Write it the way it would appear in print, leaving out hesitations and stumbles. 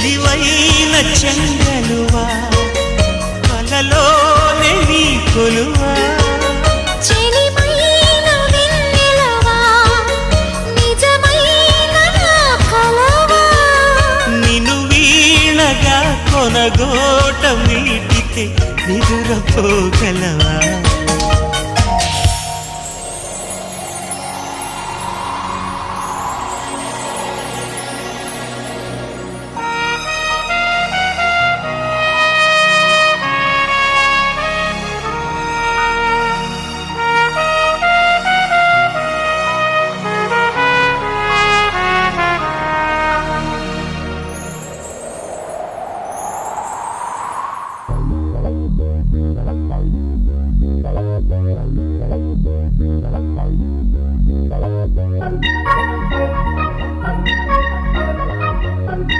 చెలివైన చెంగలువా కలలోనే నీ కొలువా చెలివైన వెన్నెలవా నిజమైన నా కలవా నిన్ను వీణగా కొనగోట మీటితే నిదురపోగలవా